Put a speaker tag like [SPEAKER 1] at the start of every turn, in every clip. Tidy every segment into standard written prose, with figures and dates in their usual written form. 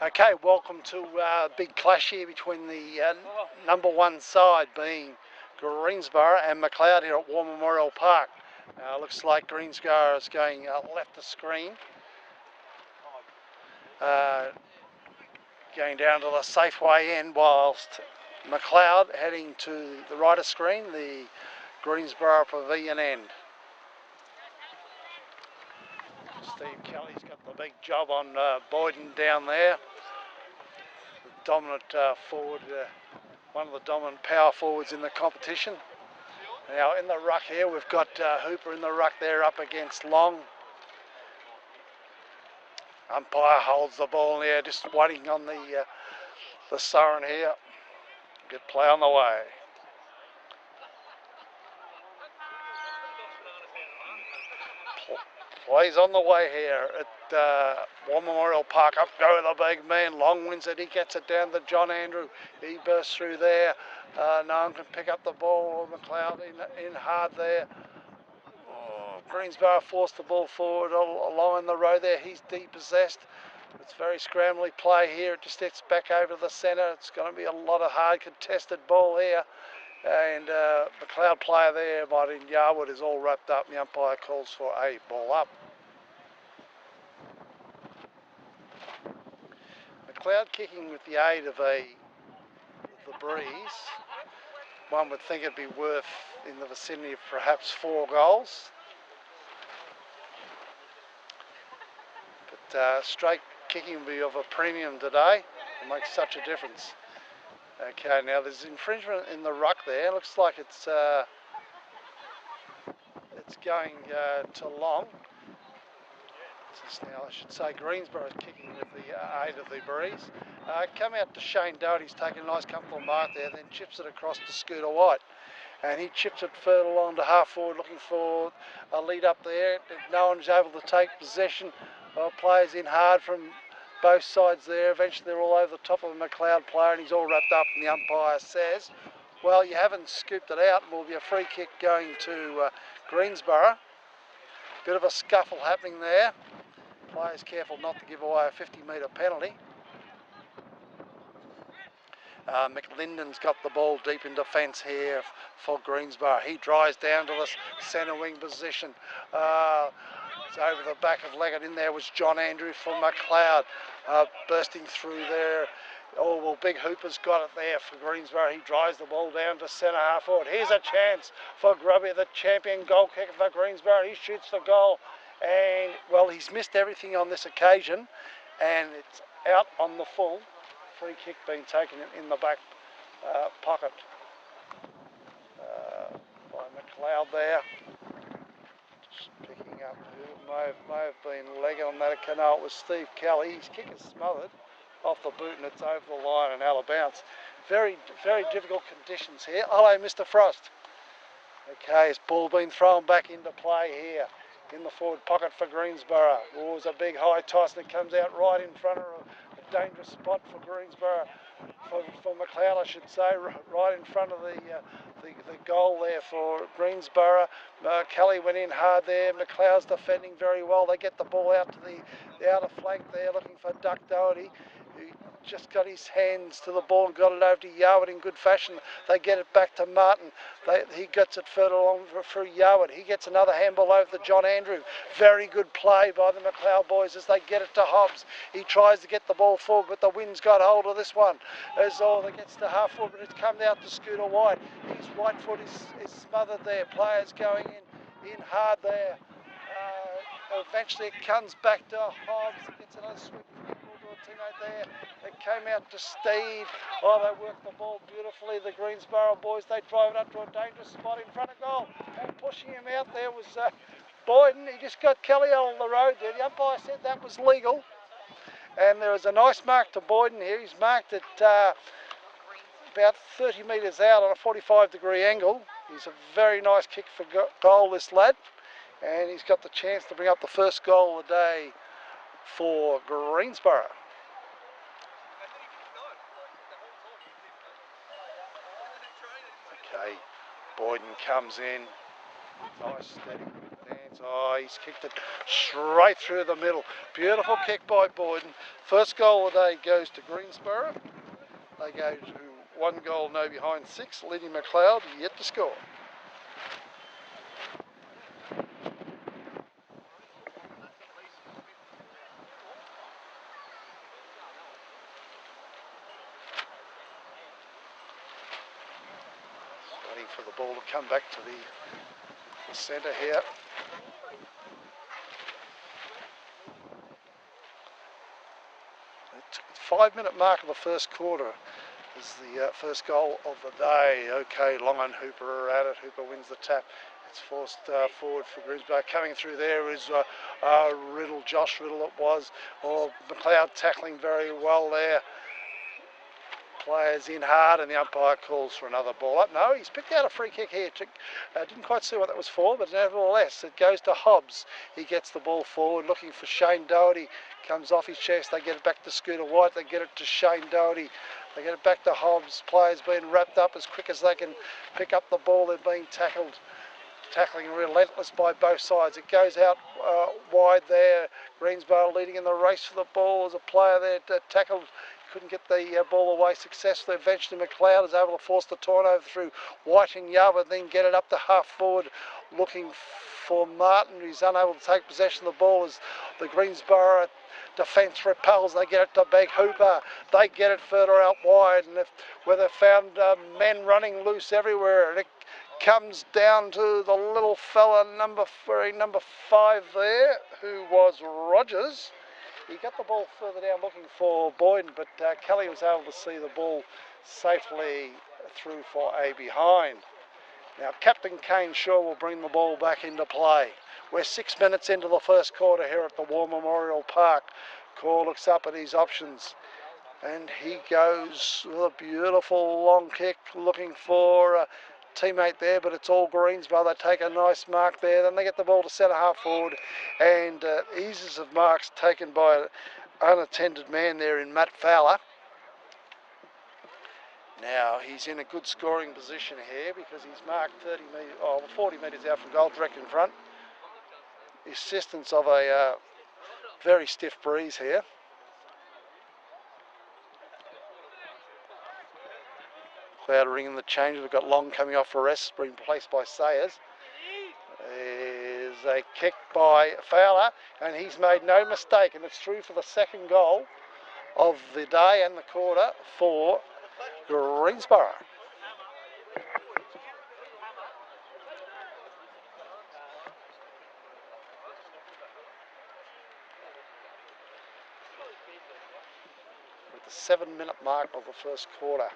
[SPEAKER 1] Okay, welcome to a big clash here between the number one side being Greensborough and Macleod here at War Memorial Park. Looks like Greensborough is going left the screen, going down to the Safeway end, whilst Macleod heading to the right of screen, the Greensborough Pavilion end. Steve Kelly's got the big job on Boyden down there. The dominant forward, one of the dominant power forwards in the competition. Now in the ruck here, we've got Hooper in the ruck there up against Long. Umpire holds the ball there, just waiting on the siren here. Good play on the way. Plays on the way here at War Memorial Park. Up go the big man. Long wins it. He gets it down to John Andrew. He bursts through there. No one can pick up the ball. Macleod in hard there. Greensborough forced the ball forward along the road there. He's depossessed. It's very scrambly play here. It just gets back over to the centre. It's going to be a lot of hard contested ball here. And Macleod player there, Martin Yarwood, is all wrapped up. And the umpire calls for a ball up. Macleod kicking with the aid of the breeze. One would think it'd be worth in the vicinity of perhaps 4 goals. But straight kicking will be of a premium today. It makes such a difference. Okay, now there's infringement in the ruck there. Looks like it's going to Long. Now I should say Greensborough is kicking with the aid of the breeze. Come out to Shane Doherty's taking a nice comfortable mark there, then chips it across to Scooter White. And he chips it further along to half forward, looking for a lead up there. No one's able to take possession. Players in hard from both sides there. Eventually they're all over the top of a Macleod player and he's all wrapped up, and the umpire says, well, you haven't scooped it out, and will be a free kick going to Greensborough. Bit of a scuffle happening there. Players careful not to give away a 50-metre penalty. McLinden's got the ball deep in defence here for Greensborough. He drives down to the centre wing position. It's over the back of Leggett. In there was John Andrew for Macleod, bursting through there. Oh, well, Big Hooper's got it there for Greensborough. He drives the ball down to centre half forward. Here's a chance for Grubby, the champion goal kicker for Greensborough. He shoots the goal. And, well, he's missed everything on this occasion. And it's out on the full. Free kick being taken in the back pocket by Macleod there. Just picking up who may have been Leggett on that account. No, it was Steve Kelly. His kick is smothered off the boot and it's over the line and out of bounds. Very, very difficult conditions here. Hello, Mr. Frost. Okay, it's ball being thrown back into play here in the forward pocket for Greensborough. Oh, it's a big high toss and it comes out right in front of a dangerous spot for Greensborough, for Macleod, I should say, right in front of the goal there for Greensborough. Kelly went in hard there. Macleod's defending very well. They get the ball out to the outer flank there, looking for Duck Doherty. He just got his hands to the ball and got it over to Yarwood in good fashion. They get it back to Martin. He gets it further along through Yarwood. He gets another handball over to John Andrew. Very good play by the Macleod boys as they get it to Hobbs. He tries to get the ball forward, but the wind's got hold of this one. As all that gets to half forward, but it's come out to Scooter White. His right foot is smothered there. Players going in hard there. Eventually it comes back to Hobbs. Gets another sweep there. It came out to Steve. Oh, they worked the ball beautifully. The Greensborough boys, they drive it up to a dangerous spot in front of goal. And pushing him out there was Boyden. He just got Kelly on the road there. The umpire said that was legal. And there was a nice mark to Boyden here. He's marked at about 30 metres out on a 45-degree angle. He's a very nice kick for goal, this lad. And he's got the chance to bring up the first goal of the day for Greensborough. Okay, Boyden comes in, nice steady, then chance. Oh, he's kicked it straight through the middle. Beautiful kick by Boyden. First goal of the day goes to Greensborough. They go to 1 goal, no behind 6. Leading Macleod yet to score. Waiting for the ball to come back to the centre here. The 5-minute mark of the first quarter is the first goal of the day. Okay, Long and Hooper are at it. Hooper wins the tap. It's forced forward for Greensborough. Coming through there is Riddle, Josh Riddle it was. Oh, Macleod tackling very well there. Players in hard and the umpire calls for another ball up. No, he's picked out a free kick here. Didn't quite see what that was for, but nevertheless, it goes to Hobbs. He gets the ball forward, looking for Shane Doherty. Comes off his chest. They get it back to Scooter White. They get it to Shane Doherty. They get it back to Hobbs. Players being wrapped up as quick as they can pick up the ball. They're being tackled. Tackling relentless by both sides. It goes out wide there. Greensborough leading in the race for the ball. There's a player there tackled. Couldn't get the ball away successfully. Eventually Macleod is able to force the turnover through White and Yuba, and then get it up to half forward looking for Martin, who's unable to take possession of the ball as the Greensborough defence repels. They get it to Big Hooper. They get it further out wide, and where they found men running loose everywhere, and it comes down to the little fella number 5 there, who was Rogers. He got the ball further down looking for Boyden, but Kelly was able to see the ball safely through for a behind. Now Captain Kane Shaw will bring the ball back into play. We're 6 minutes into the first quarter here at the War Memorial Park. Corr looks up at his options and he goes with a beautiful long kick looking for a teammate there, but it's all Greensborough. They take a nice mark there, then they get the ball to centre half forward, and eases of marks taken by an unattended man there in Matt Fowler. Now he's in a good scoring position here because he's marked 40 metres out from goal, direct in front. The assistance of a very stiff breeze here. Cloud ringing the change. We've got Long coming off for rest, being replaced by Sayers. There's a kick by Fowler, and he's made no mistake, and it's through for the second goal of the day and the quarter for Greensborough. With the 7-minute mark of the first quarter.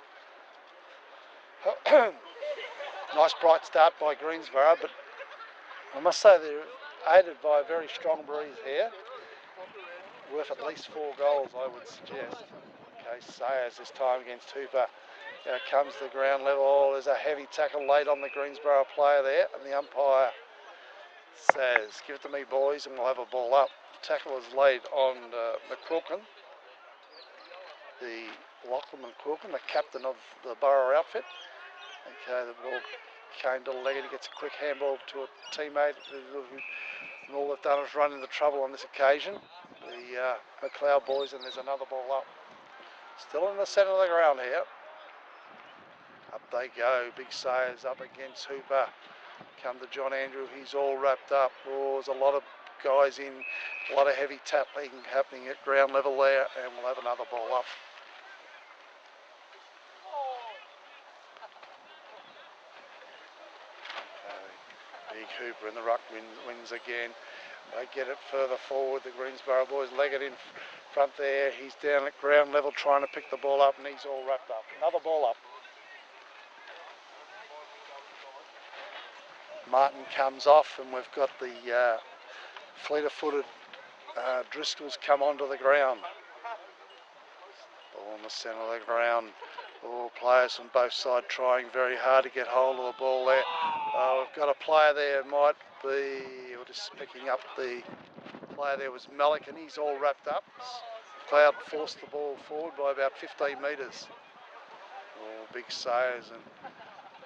[SPEAKER 1] Nice bright start by Greensborough, but I must say they're aided by a very strong breeze here. Worth at least 4 goals, I would suggest. Okay, Sayers this time against Hooper. Now comes the ground level. Oh, there's a heavy tackle laid on the Greensborough player there, and the umpire says, "Give it to me, boys, and we'll have a ball up." The tackle is laid on McQuilkin, the Lachlan McQuilkin, the captain of the Borough outfit. Okay, the ball came to Leggett. He gets a quick handball to a teammate, and all they've done is run into trouble on this occasion. The Macleod boys, and there's another ball up. Still in the centre of the ground here. Up they go. Big Sayers up against Hooper. Come to John Andrew. He's all wrapped up. Oh, there's a lot of guys in. A lot of heavy tackling happening at ground level there, and we'll have another ball up. Big Hooper in the ruck wins again. They get it further forward. The Greensborough boys leg it in front there. He's down at ground level trying to pick the ball up, and he's all wrapped up. Another ball up. Martin comes off, and we've got the fleeter-footed Driscolls come onto the ground. Ball in the centre of the ground. All players from both sides trying very hard to get hold of the ball there. We've got a player there, might be, or just picking up the player there was Malik, and he's all wrapped up. Cloud forced the ball forward by about 15 metres. Oh, big Sayers and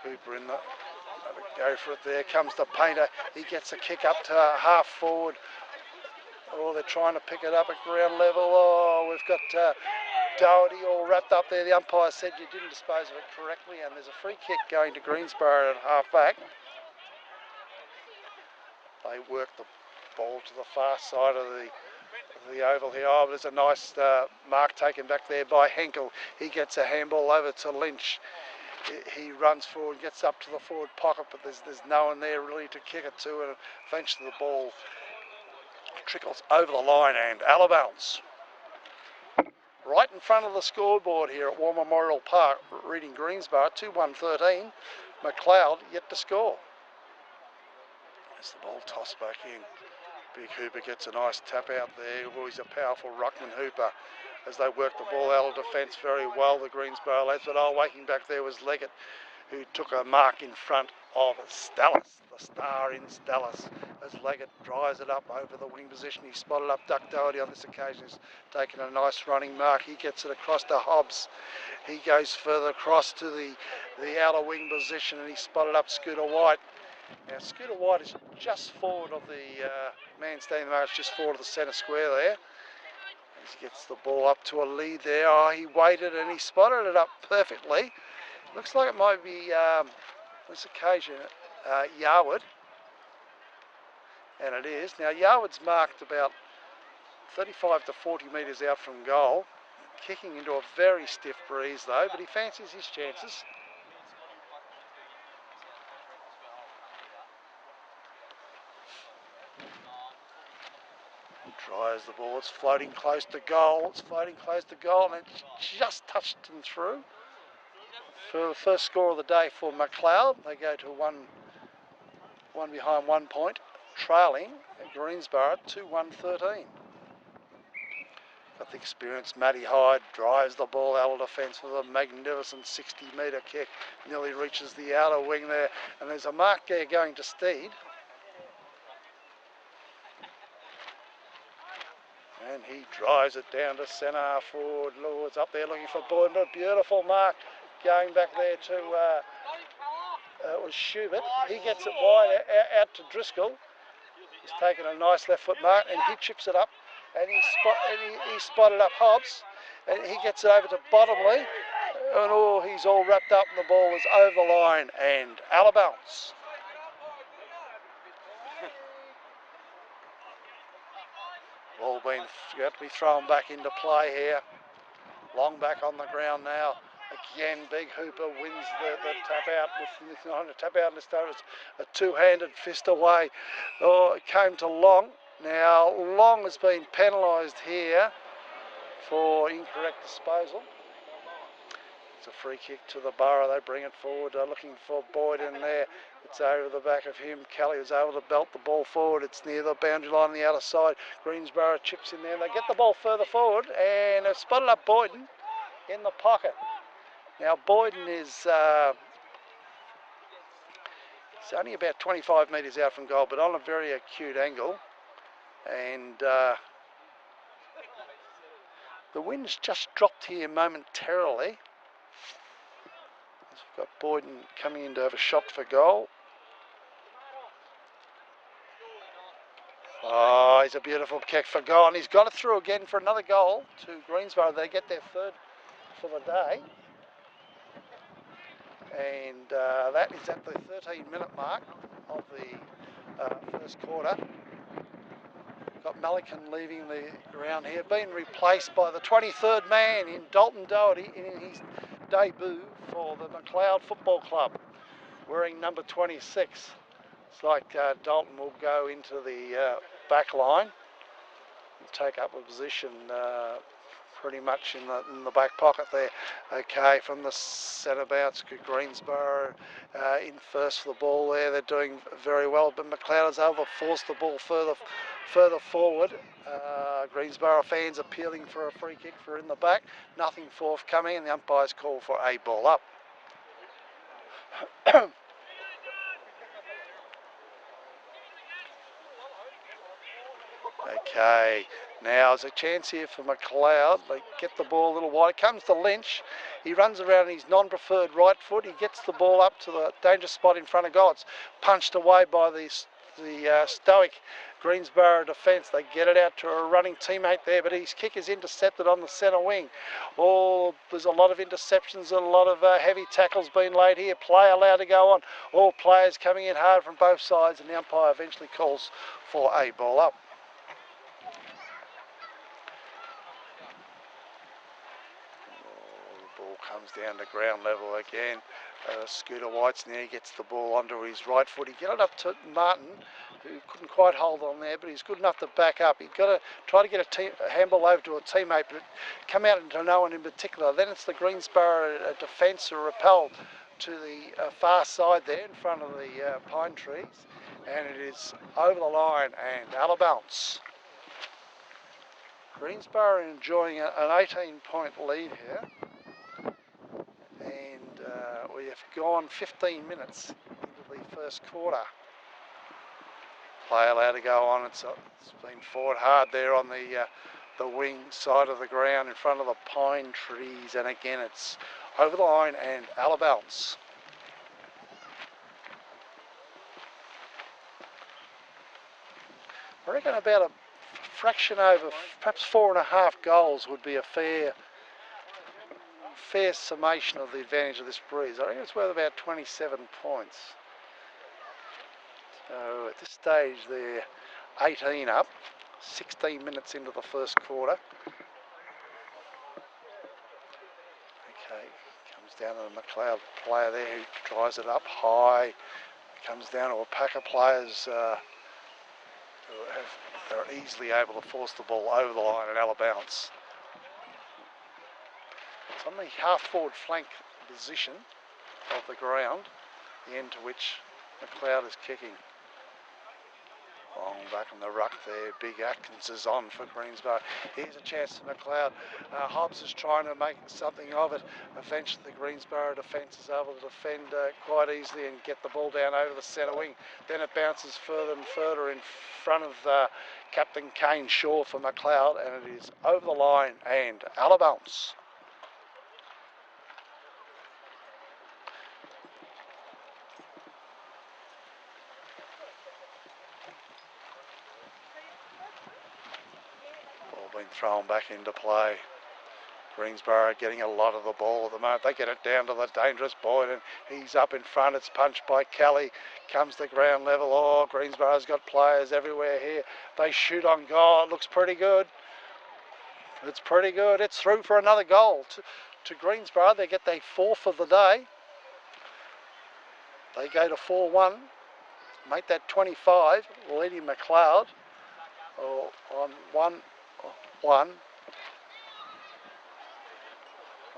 [SPEAKER 1] Hooper in the Go for it there, comes the Painter. He gets a kick up to half forward. Oh, they're trying to pick it up at ground level. Oh, we've got Doherty all wrapped up there. The umpire said you didn't dispose of it correctly, and there's a free kick going to Greensborough at half back. They work the ball to the far side of the oval here. Oh, there's a nice mark taken back there by Henkel. He gets a handball over to Lynch. He runs forward, gets up to the forward pocket, but there's no one there really to kick it to, and eventually the ball trickles over the line and out of bounds. Right in front of the scoreboard here at War Memorial Park, reading Greensborough 2-1-13. Macleod yet to score. As the ball tossed back in. Big Hooper gets a nice tap out there. Oh, he's a powerful ruckman, Hooper, as they work the ball out of defence very well, the Greensborough lads. But waking back there was Leggett, who took a mark in front of Stellis, the star in Stellis, as Leggett drives it up over the wing position. He spotted up Duck Doherty on this occasion. He's taken a nice running mark. He gets it across to Hobbs. He goes further across to the outer wing position, and he spotted up Scooter White. Now, Scooter White is just forward of the man standing there. It's just forward of the centre square there. As he gets the ball up to a lead there. Oh, he waited and he spotted it up perfectly. Looks like it might be, this occasion, Yarwood. And it is. Now, Yarwood's marked about 35 to 40 metres out from goal. Kicking into a very stiff breeze, though, but he fancies his chances. Tries the ball, it's floating close to goal, and it just touched him through. For the first score of the day for Macleod, they go to one behind 1 point, trailing at Greensborough 2-1-13. Got the experienced Matty Hyde, drives the ball out of defence with a magnificent 60-metre kick, nearly reaches the outer wing there, and there's a mark there going to Steed. And he drives it down to centre forward. Lord's up there looking for Boyd. A beautiful mark going back there to, it was Schubert. He gets it wide out to Driscoll. He's taken a nice left foot mark and he chips it up. And he spotted up Hobbs. And he gets it over to Bottomley. And oh, he's all wrapped up and the ball is over the line and out of bounds. Ball being got to be thrown back into play here. Long back on the ground now. Again, Big Hooper wins the tap out. With tap out this time, it's a two-handed fist away. Oh, it came to Long. Now, Long has been penalised here for incorrect disposal. It's a free kick to the Borough. They bring it forward. They're looking for Boyd in there. It's over the back of him. Kelly was able to belt the ball forward. It's near the boundary line on the outer side. Greensborough chips in there. They get the ball further forward and they've spotted up Boyden in the pocket. Now Boyden is it's only about 25 metres out from goal, but on a very acute angle. And the wind's just dropped here momentarily. We've got Boyden coming in to have a shot for goal. Oh, he's a beautiful kick for goal, and he's got it through again for another goal to Greensborough. They get their third for the day. And that is at the 13-minute mark of the first quarter. Got Malikan leaving the ground here, being replaced by the 23rd man in Dalton Doherty in his debut for the Macleod Football Club, wearing number 26. It's like Dalton will go into the back line and take up a position pretty much in the back pocket there. Okay, from the centre bounce, Greensborough in first for the ball there. They're doing very well, but Macleod is able to force the ball further forward. Greensborough fans appealing for a free kick for in the back. Nothing forthcoming, and the umpires call for a ball up. Okay, Now there's a chance here for Macleod. They get the ball a little wide. It comes to Lynch. He runs around his non-preferred right foot. He gets the ball up to the dangerous spot in front of goal. It's punched away by the stoic Greensborough defence. They get it out to a running teammate there, but his kick is intercepted on the centre wing. Oh, there's a lot of interceptions and a lot of heavy tackles being laid here. Play allowed to go on. All players coming in hard from both sides, and the umpire eventually calls for a ball up. Ball comes down to ground level again. Scooter White's there, he gets the ball onto his right foot. He get it up to Martin, who couldn't quite hold on there, but he's good enough to back up. He's got to try to get a handball over to a teammate, but come out into no one in particular. Then it's the Greensborough defence who are repelled to the far side there in front of the pine trees, and it is over the line and out of bounds. Greensborough enjoying an 18-point lead here. And we have gone 15 minutes into the first quarter. Play allowed to go on. It's been fought hard there on the wing side of the ground in front of the pine trees, and again it's over the line and out of bounds. I reckon about a fraction over, perhaps 4.5 goals would be a fair summation of the advantage of this breeze. I think it's worth about 27 points. So at this stage they're 18 up, 16 minutes into the first quarter. Okay, comes down to the Macleod player there who tries it up high. Comes down to a pack of players who are easily able to force the ball over the line and out of bounds. It's on the half-forward flank position of the ground, the end to which Macleod is kicking. Long back in the ruck there, Big Atkins is on for Greensborough. Here's a chance for Macleod. Hobbs is trying to make something of it. Eventually the Greensborough defence is able to defend quite easily and get the ball down over the centre wing. Then it bounces further and further in front of Captain Kane Shaw for Macleod, and it is over the line and out of bounds. Been thrown back into play. Greensborough getting a lot of the ball at the moment. They get it down to the dangerous Boyd, and he's up in front. It's punched by Kelly. Comes to ground level. Oh, Greensborough's got players everywhere here. They shoot on goal. It looks pretty good. It's pretty good. It's through for another goal to Greensborough. They get their fourth of the day. They go to 4-1. Make that 25. Leading Macleod on 1-1. I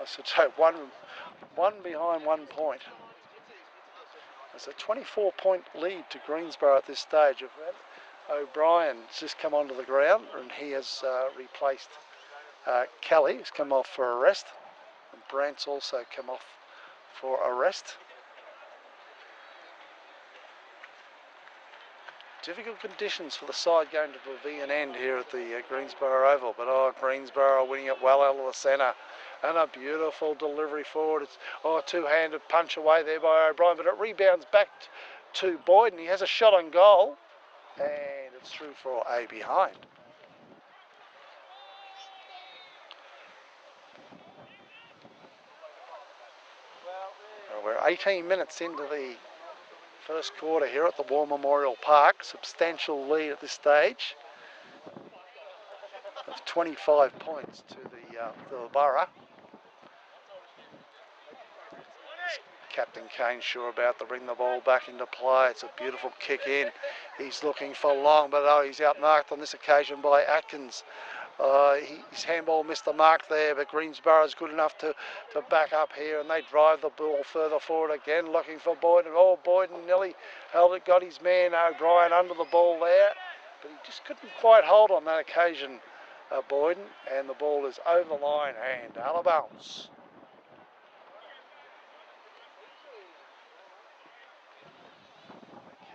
[SPEAKER 1] should say one behind 1 point. It's a 24-point lead to Greensborough at this stage. O'Brien's just come onto the ground, and he has replaced Kelly, who's come off for arrest. And Brant's also come off for arrest. Difficult conditions for the side going to the Pavilion end here at the Greensborough Oval, but Greensborough winning it well out of the centre, and a beautiful delivery forward. It's a two-handed punch away there by O'Brien, but it rebounds back to Boyd, and he has a shot on goal, and it's through for a behind. We're 18 minutes into the first quarter here at the War Memorial Park. Substantial lead at this stage of 25 points to the Borough. Captain Kane sure about to bring the ball back into play. It's a beautiful kick in. He's looking for Long, but he's outmarked on this occasion by Atkins. His handball missed the mark there, but Greensborough is good enough to back up here, and they drive the ball further forward again, looking for Boyden. Boyden nearly held it, got his man O'Brien under the ball there, but he just couldn't quite hold on that occasion, Boyden, and the ball is over the line and out of bounds.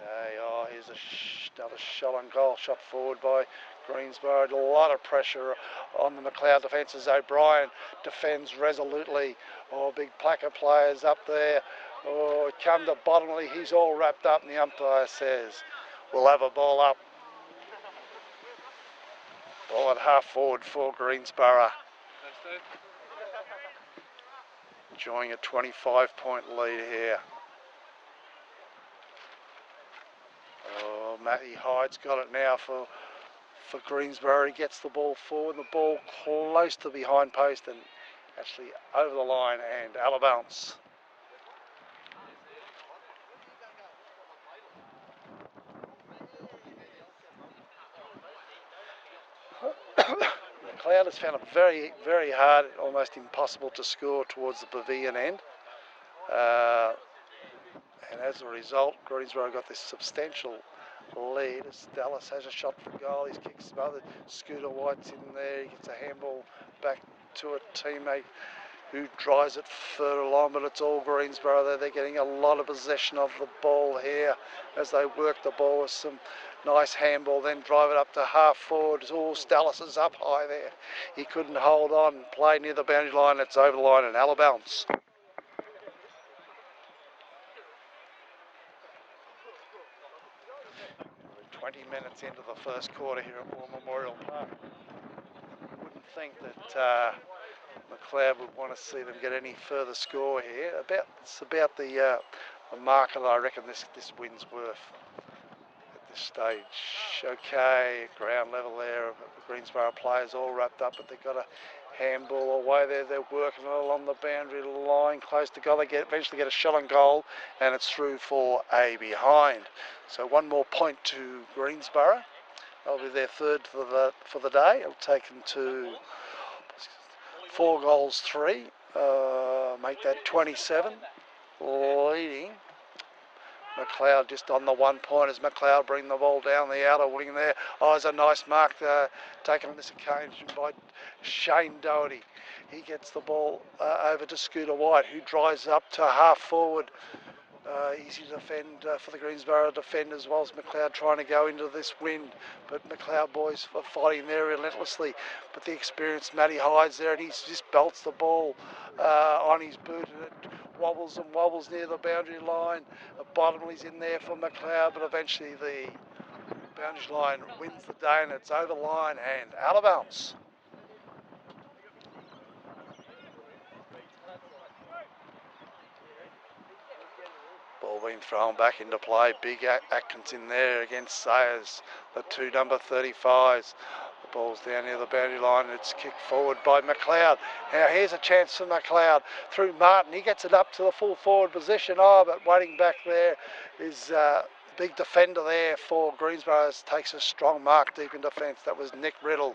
[SPEAKER 1] Okay, here's there's another shot on goal, shot forward by Greensborough. A lot of pressure on the Macleod defence as O'Brien defends resolutely. Oh, big pack of players up there. Oh, come to Bottomley, he's all wrapped up, and the umpire says we'll have a ball up. Ball at half forward for Greensborough. Enjoying a 25-point lead here. Oh, Matty Hyde's got it now for Greensborough. He gets the ball forward, the ball close to behind post and actually over the line and out of bounds. Macleod has found it very, very hard, almost impossible to score towards the pavilion end. And as a result, Greensborough got this substantial lead as Dallas has a shot for goal. He's kicked smothered. Scooter White's in there. He gets a handball back to a teammate who drives it further along, but it's all Greensborough there. They're getting a lot of possession of the ball here as they work the ball with some nice handball, then drive it up to half forward. Oh, Dallas is up high there. He couldn't hold on. Play near the boundary line. It's over the line and out of bounds. 20 minutes into the first quarter here at War Memorial Park. Wouldn't think that Macleod would want to see them get any further score here. It's about the marker that I reckon this win's worth at this stage. Okay, ground level there. The Greensborough players all wrapped up, but they've got a handball away there. They're working along the boundary line, close to goal. They eventually get a shot on goal, and it's through for a behind. So one more point to Greensborough. That'll be their third for the day. It'll take them to 4 goals 3. Make that 27. Leading Macleod just on the 1 point as Macleod bring the ball down the outer wing there. Oh, there's a nice mark taken on this occasion by Shane Doherty. He gets the ball over to Scooter White, who drives up to half forward. Easy to defend for the Greensborough defenders, whilst Macleod trying to go into this wind. But Macleod boys are fighting there relentlessly. But the experienced Matty Hyde's there, and he just belts the ball on his boot, and it wobbles and wobbles near the boundary line. Bottomley's in there for Macleod, but eventually the boundary line wins the day, and it's over the line and out of bounds. Ball being thrown back into play. Big Atkins in there against Sayers, the 2 number 35s. The ball's down near the boundary line. It's kicked forward by Macleod. Now here's a chance for Macleod through Martin. He gets it up to the full forward position. Oh, but waiting back there is big defender there for Greensborough. Takes a strong mark deep in defence. That was Nick Riddle.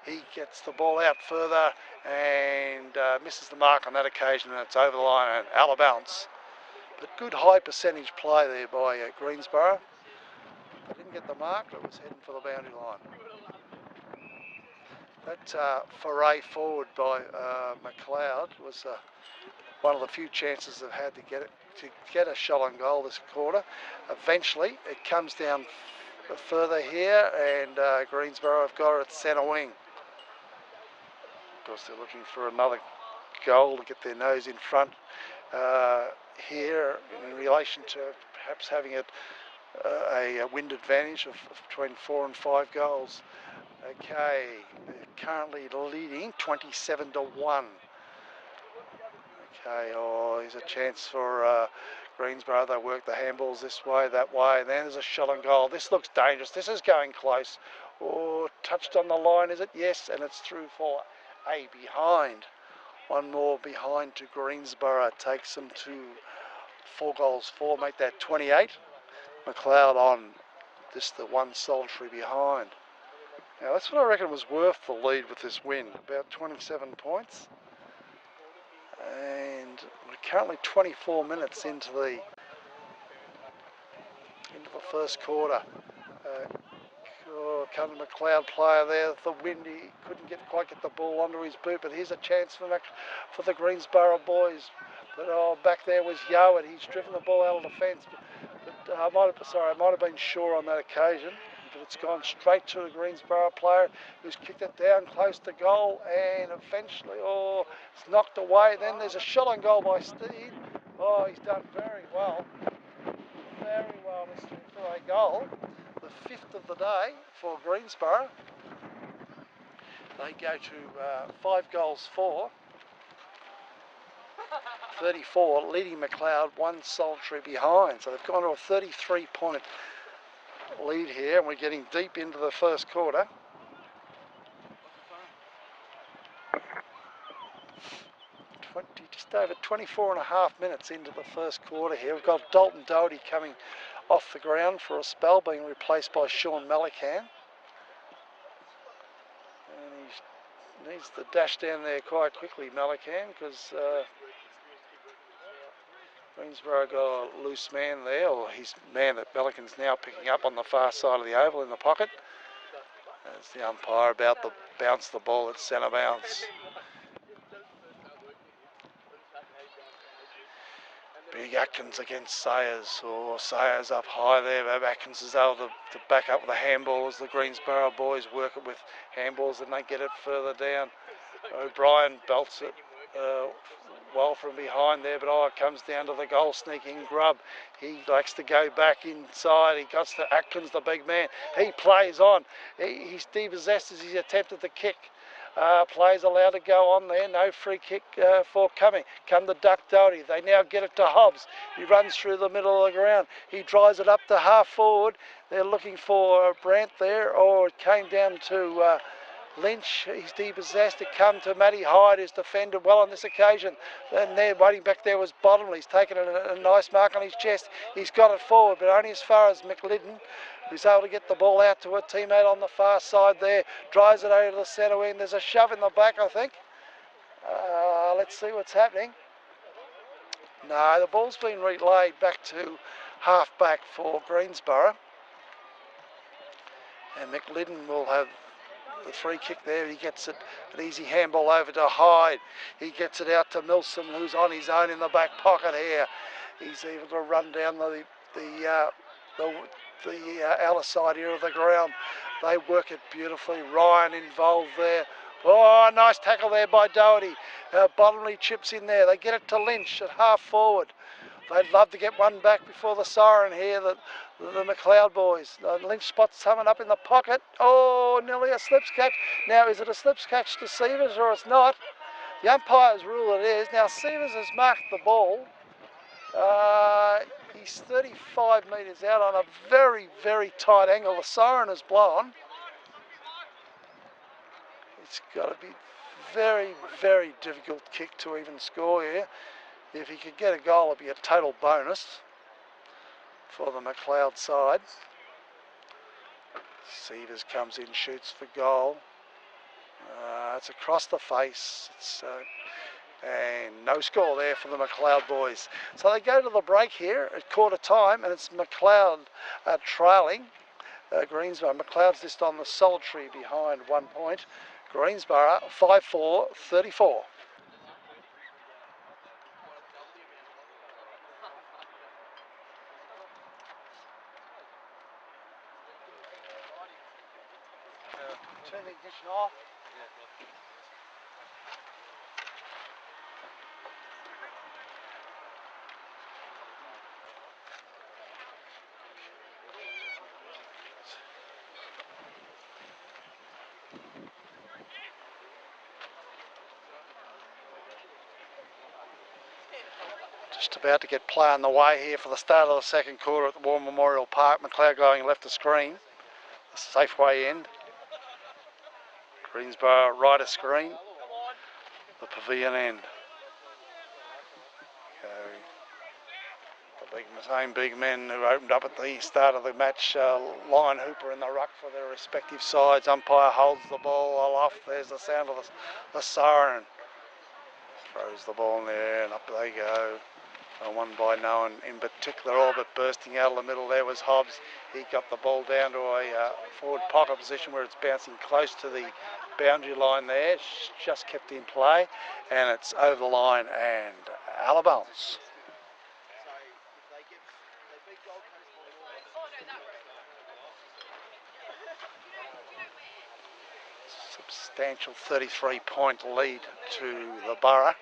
[SPEAKER 1] He gets the ball out further and misses the mark on that occasion, and it's over the line and out of bounds. But good high percentage play there by Greensborough. They didn't get the mark, but it was heading for the boundary line. That foray forward by Macleod was one of the few chances they've had to get a shot on goal this quarter. Eventually, it comes down further here, and Greensborough have got it at centre wing. Of course, they're looking for another goal to get their nose in front. Here in relation to perhaps having a wind advantage of between 4 and 5 goals. Okay, they're currently leading 27-1. Okay, oh, here's a chance for Greensborough. They work the handballs this way, that way, and then there's a shot on goal. This looks dangerous. This is going close. Oh, touched on the line, is it? Yes, and it's through for a behind. One more behind to Greensborough takes them to 4 goals 4, make that 28. Macleod on just the 1 solitary behind. Now that's what I reckon was worth the lead with this win, about 27 points. And we're currently 24 minutes into the first quarter. Kind of Macleod player there, the wind, he couldn't quite get the ball onto his boot, but here's a chance for the Greensborough boys. But back there was Yowitt, he's driven the ball out of the fence, but It might have been Shaw on that occasion, but it's gone straight to a Greensborough player who's kicked it down close to goal, and eventually, it's knocked away. Then there's a shot on goal by Steve. Oh, he's done very well Mr. for a goal. The 5th of the day for Greensborough. They go to 5 goals for 34, leading Macleod 1 solitary behind. So they've gone to a 33-point lead here, and we're getting deep into the first quarter. Just over 24 and a half minutes into the first quarter here. We've got Dalton Doherty coming off the ground for a spell, being replaced by Sean Melican. And he needs to dash down there quite quickly, Melican, because Greensborough got a loose man there, or his man that Melican's now picking up on the far side of the oval in the pocket. There's the umpire about to bounce the ball at centre bounce. Big Atkins against Sayers, or Sayers up high there. Atkins is able to back up with the handballs. The Greensborough boys work it with handballs and they get it further down. O'Brien belts it well from behind there, but it comes down to the goal sneaking Grubb. He likes to go back inside. He goes to Atkins, the big man. He plays on. He's depossessed as he's attempted to kick. Players allowed to go on there, no free kick forthcoming. Come the Duck Doherty, they now get it to Hobbs. He runs through the middle of the ground. He drives it up to half forward. They're looking for Brandt there, or it came down to Lynch. He's depossessed. It come to Matty Hyde, who's defended well on this occasion. And there, waiting back there was Bottomley. He's taken a nice mark on his chest. He's got it forward, but only as far as Macleod, who's able to get the ball out to a teammate on the far side there. Drives it over to the centre end. There's a shove in the back, I think. Let's see what's happening. No, the ball's been relayed back to half back for Greensborough. And Macleod will have the free kick there. He gets it, an easy handball over to Hyde. He gets it out to Milsom, who's on his own in the back pocket here. He's able to run down the outer side here of the ground. They work it beautifully. Ryan involved there. Oh, nice tackle there by Doherty. Bottomley chips in there. They get it to Lynch at half forward. They'd love to get one back before the siren here, the Macleod boys. Lynch spots someone up in the pocket. Oh, nearly a slips catch. Now, is it a slips catch to Sievers or it's not? The umpires rule it is. Now, Sievers has marked the ball. He's 35 metres out on a very, very tight angle. The siren is blown. It's got to be very, very difficult kick to even score here. If he could get a goal, it'd be a total bonus for the Macleod side. Sievers comes in, shoots for goal. It's across the face. And no score there for the Macleod boys. So they go to the break here at quarter time, and it's Macleod trailing Greensborough. Macleod's just on the solitary behind 1 point. Greensborough 5-4, 34. Turn the ignition off. Just about to get play on the way here for the start of the second quarter at the War Memorial Park. Macleod going left of screen, the Safeway end. Greensborough right of screen, the Pavilion end. The same big men who opened up at the start of the match, line hooper in the ruck for their respective sides. Umpire holds the ball aloft. There's the sound of the siren. Throws the ball in there and up they go. One by no one in particular, all but bursting out of the middle there was Hobbs. He got the ball down to a forward pocket position where it's bouncing close to the boundary line there. It's just kept in play, and it's over the line and out of bounds. substantial 33-point lead to the Borough.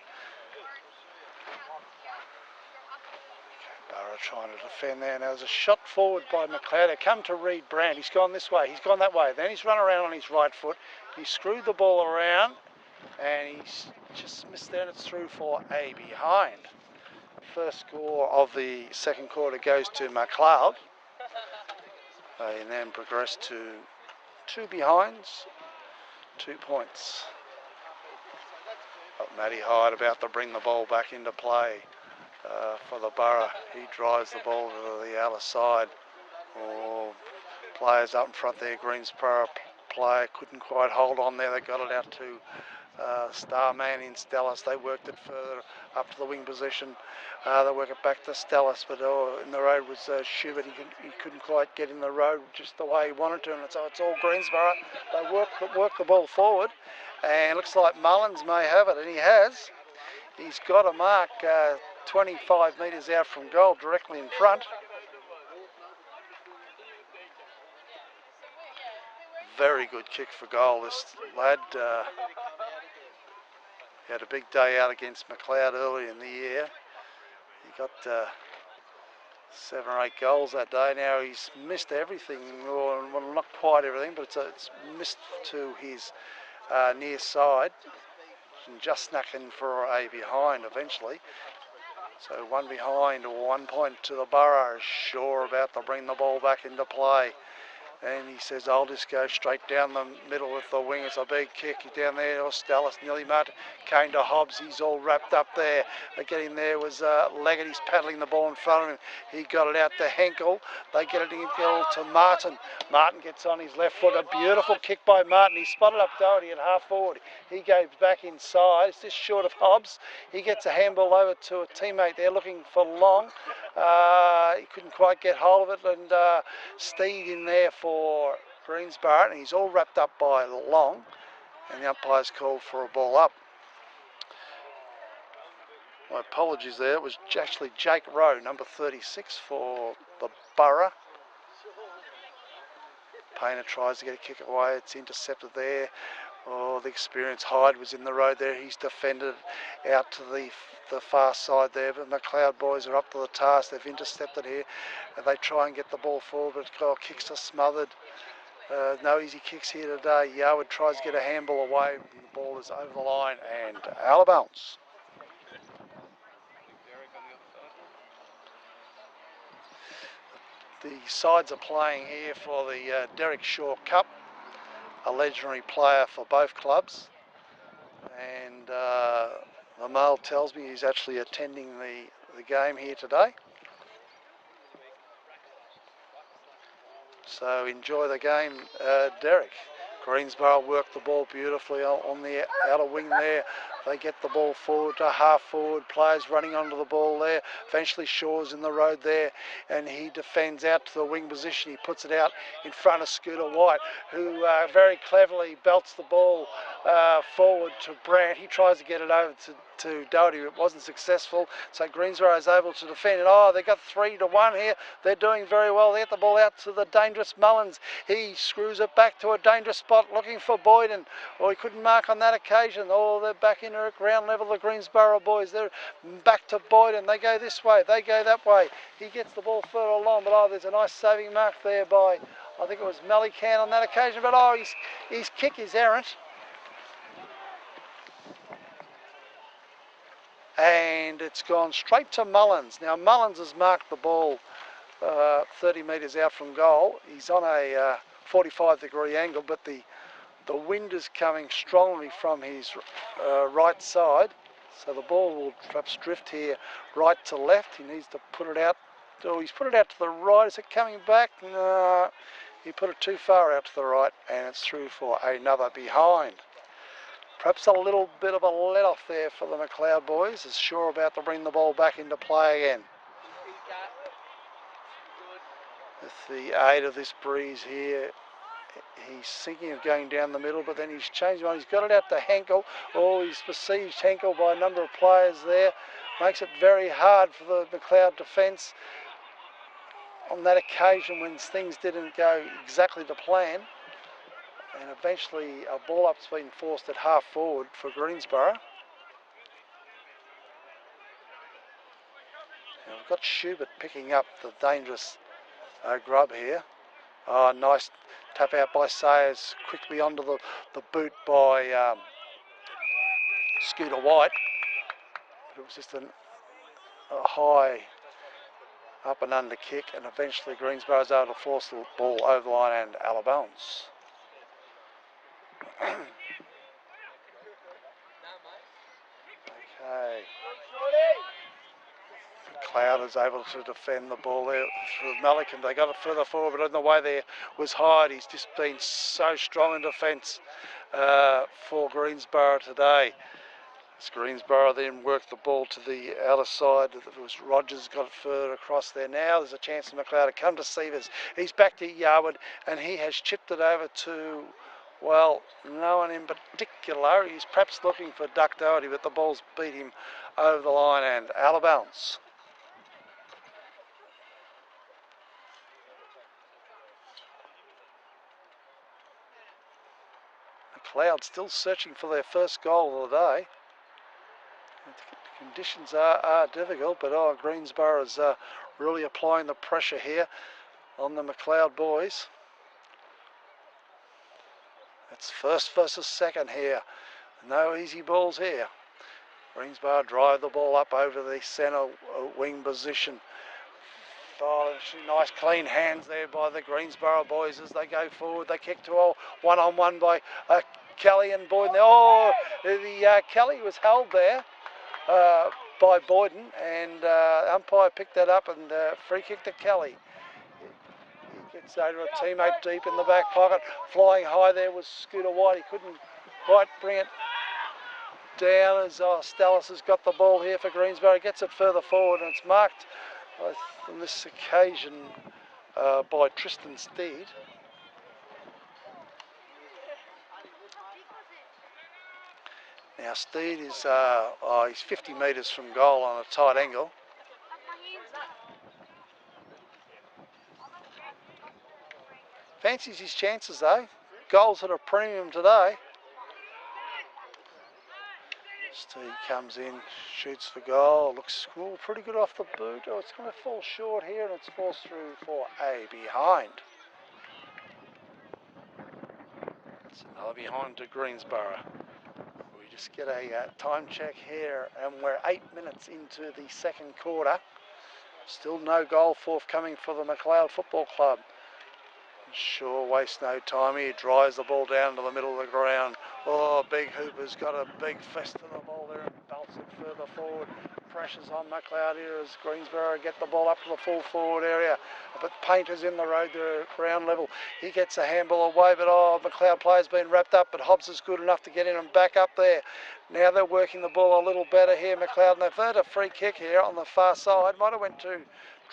[SPEAKER 1] Borough trying to defend there. Now there's a shot forward by Macleod. They come to read Brand. He's gone this way. He's gone that way. Then he's run around on his right foot. He screwed the ball around and he's just missed there, and it's through for a behind. First score of the second quarter goes to Macleod. They then progress to 2 behinds, 2 points. But Matty Hyde about to bring the ball back into play for the Borough. He drives the ball to the outer side. Oh, players up in front there. Greensborough player couldn't quite hold on there. They got it out to Starman in Stellis. They worked it further up to the wing position. They work it back to Stellis, but in the road was Schubert. He couldn't quite get in the road just the way he wanted to, and so it's all Greensborough. They work the ball forward, and looks like Mullins may have it, and he has. He's got a mark 25 metres out from goal, directly in front. Very good kick for goal, this lad. He had a big day out against Macleod early in the year. He got 7 or 8 goals that day. Now he's missed everything, well, not quite everything, but it's missed to his near side. And just snuck in for a behind eventually. So 1 behind, or 1 point to the Borough. Sure about to bring the ball back into play. And he says, I'll just go straight down the middle with the wing. It's a big kick down there. Stellis nearly mud. Came to Hobbs. He's all wrapped up there. Getting there was Leggett. He's paddling the ball in front of him. He got it out to Henkel. They get it in to Martin. Martin gets on his left foot. A beautiful kick by Martin. He spotted up Doherty at half forward. He goes back inside. It's just short of Hobbs. He gets a handball over to a teammate there looking for Long. He couldn't quite get hold of it, and Steed in there for Greensborough, and he's all wrapped up by Long, and the umpire's called for a ball up. My apologies there, it was actually Jake Rowe, number 36 for the Borough. Painter tries to get a kick away, it's intercepted there. Oh, the experienced Hyde was in the road there. He's defended out to the far side there, but Macleod boys are up to the task. They've intercepted here, and they try and get the ball forward, but kicks are smothered. No easy kicks here today. Yarwood tries to get a handball away. The ball is over the line and out of bounds. The sides are playing here for the Derek Shaw Cup, a legendary player for both clubs. And the mail tells me he's actually attending the game here today. So enjoy the game, Derek. Greensborough work the ball beautifully on the outer wing there. They get the ball forward to half forward. Players running onto the ball there. Eventually Shaw's in the road there, and he defends out to the wing position. He puts it out in front of Scooter White, who very cleverly belts the ball forward to Brandt. He tries to get it over to Doherty. It wasn't successful, so Greensborough is able to defend it. Oh, they got 3-1 here. They're doing very well. They get the ball out to the dangerous Mullins. He screws it back to a dangerous spot looking for Boyden. Oh, he couldn't mark on that occasion. Oh, they're back in at ground level, the Greensborough boys. They're back to Boyden. They go this way, they go that way. He gets the ball further along, but oh, there's a nice saving mark there by, I think it was Melican on that occasion, but oh, his kick is errant. And it's gone straight to Mullins. Now Mullins has marked the ball 30 metres out from goal. He's on a 45-degree angle, but the wind is coming strongly from his right side, so the ball will perhaps drift here right to left. He needs to put it out. Oh, he's put it out to the right. Is it coming back? No, he put it too far out to the right, and it's through for another behind. Perhaps a little bit of a let-off there for the Macleod boys. Is Shaw about to bring the ball back into play again. With the aid of this breeze here, he's thinking of going down the middle, but then he's changed one. He's got it out to Henkel. Oh, he's besieged Henkel by a number of players there. Makes it very hard for the Macleod defence on that occasion when things didn't go exactly to plan. And eventually a ball up's been forced at half forward for Greensborough. And we've got Schubert picking up the dangerous grub here. Oh, nice tap out by Sayers, quickly onto the boot by Scooter White. But it was just a high up and under kick, and eventually Greensborough's able to force the ball over the line and out of bounds. Okay. Macleod is able to defend the ball there for Melican. They got it further forward, but on the way there was Hyde. He's just been so strong in defence for Greensborough today. As Greensborough then worked the ball to the outer side. It was Rogers got it further across there. Now there's a chance for Macleod to come to Sievers. He's back to Yarwood, and he has chipped it over to, well, no one in particular. He's perhaps looking for Duck Doherty, but the ball's beat him over the line and out of bounds. Macleod still searching for their first goal of the day. The conditions are difficult, but Greensborough is really applying the pressure here on the Macleod boys. It's first versus second here. No easy balls here. Greensborough drive the ball up over the centre wing position. Oh, nice clean hands there by the Greensborough boys as they go forward. They kick to a one-on-one by Kelly and Boyden. Oh, the Kelly was held there by Boyden, and umpire picked that up and free kick to Kelly. He gets over a teammate deep in the back pocket. Flying high there was Scooter White. He couldn't quite bring it down as Stellis has got the ball here for Greensborough. Gets it further forward, and it's marked on this occasion by Tristan Steed. Now Steed is he's 50 metres from goal on a tight angle. Fancies his chances though. Goals at a premium today. Steed comes in, shoots for goal, looks cool, pretty good off the boot. Oh, it's going to fall short here, and it's forced through for a behind. It's another behind to Greensborough. We just get a time check here, and we're 8 minutes into the second quarter. Still no goal forthcoming for the Macleod Football Club. Shaw wastes no time. He drives the ball down to the middle of the ground. Oh, Big Hooper's got a big fist to the ball there and belts it further forward. Pressures on Macleod here as Greensborough get the ball up to the full forward area. But Painter's in the road there at ground level. He gets a handball away, but Macleod player's been wrapped up, but Hobbs is good enough to get in and back up there. Now they're working the ball a little better here, Macleod, and they've earned a free kick here on the far side. Might have went to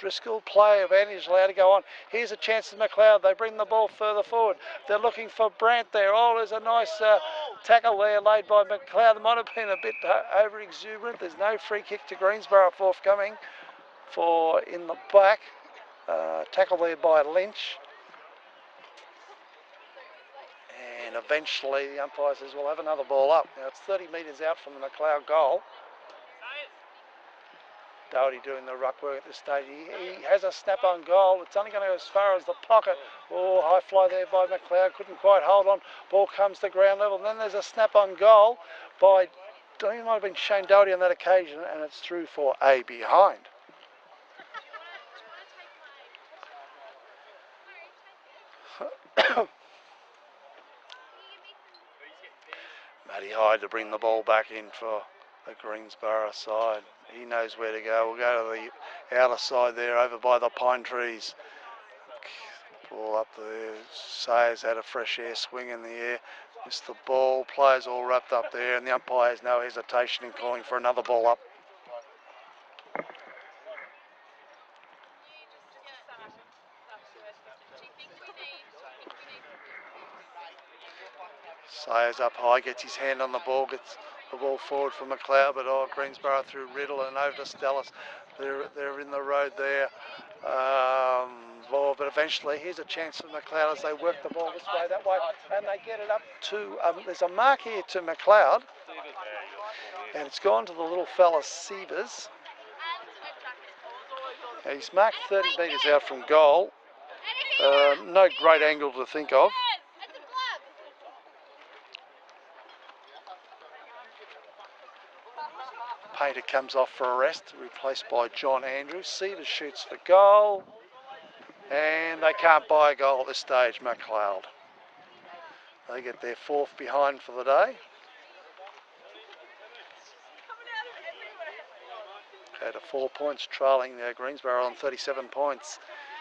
[SPEAKER 1] Driscoll. Play advantage allowed to go on. Here's a chance to Macleod. They bring the ball further forward. They're looking for Brandt there. Oh, there's a nice tackle there laid by Macleod. It might have been a bit over exuberant. There's no free kick to Greensborough forthcoming for in the back. Tackle there by Lynch. And eventually the umpire says we'll have another ball up. Now it's 30 metres out from the Macleod goal. Doherty doing the ruck work at this stage. He has a snap on goal. It's only going to go as far as the pocket. Oh, high fly there by Macleod. Couldn't quite hold on. Ball comes to ground level. And then there's a snap on goal by, I think it might have been Shane Doherty on that occasion, and it's through for a behind. Matty Hyde to bring the ball back in for the Greensborough side. He knows where to go. We'll go to the outer side there over by the pine trees. Ball up there. Sayers had a fresh air swing in the air. Missed the ball. Players all wrapped up there, and the umpire has no hesitation in calling for another ball up. Sayers up high, gets his hand on the ball, gets the ball forward for Macleod, but Greensborough through Riddle and over to Stellis. They're in the road there. Oh, but eventually, here's a chance for Macleod as they work the ball this way, that way, and they get it up to, there's a mark here to Macleod, and it's gone to the little fella Sievers. He's marked 30 metres out from goal. No great angle to think of. Painter comes off for a rest, replaced by John Andrews. Sievers shoots for goal, and they can't buy a goal at this stage, Macleod. They get their fourth behind for the day. Okay, to 4 points, trailing Greensborough on 37 points.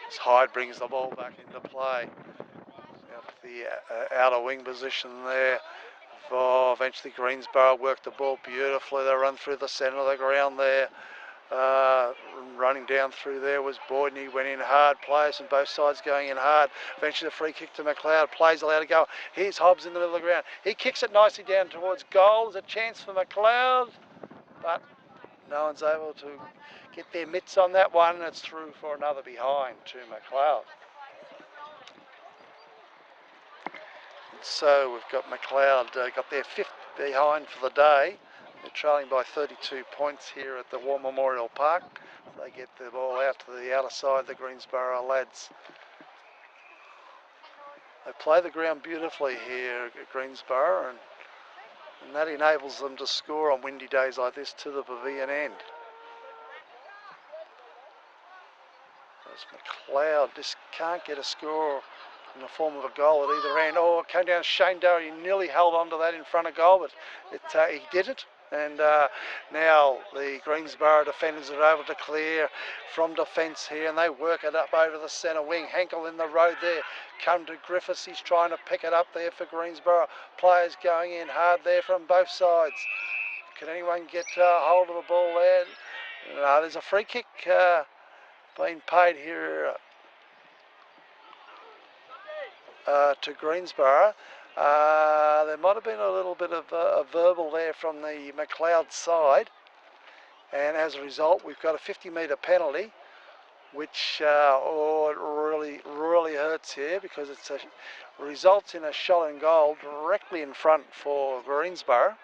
[SPEAKER 1] As Hyde brings the ball back into play. Out the outer wing position there. Oh, eventually Greensborough worked the ball beautifully. They run through the centre of the ground there. Running down through there was Boyd, and he went in hard. Players on both sides going in hard. Eventually the free kick to Macleod. Plays allowed to go. Here's Hobbs in the middle of the ground. He kicks it nicely down towards goal. There's a chance for Macleod, but no one's able to get their mitts on that one, and it's through for another behind to Macleod. So we've got Macleod got their fifth behind for the day. They're trailing by 32 points here at the War Memorial Park. They get the ball out to the outer side, the Greensborough lads. They play the ground beautifully here at Greensborough, and that enables them to score on windy days like this to the pavilion end. As Macleod just can't get a score in the form of a goal at either end. Oh, it came down Shane Doherty. He nearly held on to that in front of goal, but he didn't. And now the Greensborough defenders are able to clear from defence here, and they work it up over the centre wing. Henkel in the road there. Come to Griffiths. He's trying to pick it up there for Greensborough. Players going in hard there from both sides. Can anyone get hold of the ball there? No, there's a free kick being paid here to Greensborough. There might have been a little bit of a verbal there from the Macleod side, and as a result we've got a 50-metre penalty, which it really hurts here, because it results in a shot and goal directly in front for Greensborough.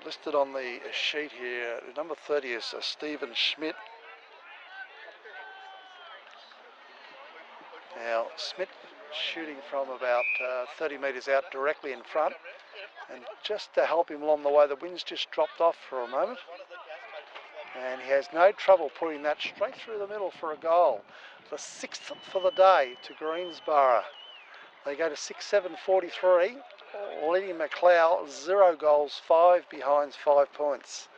[SPEAKER 1] Listed on the sheet here, number 30 is Stephen Schmidt. Now, Schmidt shooting from about 30 metres out directly in front, and just to help him along the way, the wind's just dropped off for a moment, and he has no trouble putting that straight through the middle for a goal. The sixth for the day to Greensborough. They go to 6-7-43, leading Macleod 0 goals, 5 behinds, 5 points.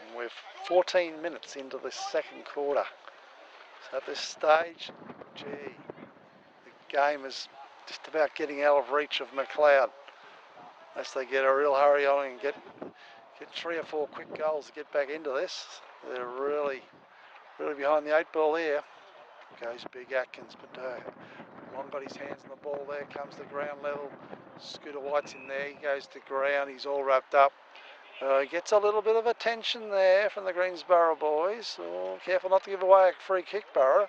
[SPEAKER 1] And we're 14 minutes into the second quarter. So at this stage, the game is just about getting out of reach of Macleod, unless they get a real hurry on and get 3 or 4 quick goals to get back into this. They're really behind the 8 ball here. Goes Big Atkins, but Long got his hands on the ball there, comes to ground level. Scooter White's in there, he goes to ground, he's all wrapped up. He gets a little bit of attention there from the Greensborough boys. Oh, careful not to give away a free kick, Borough.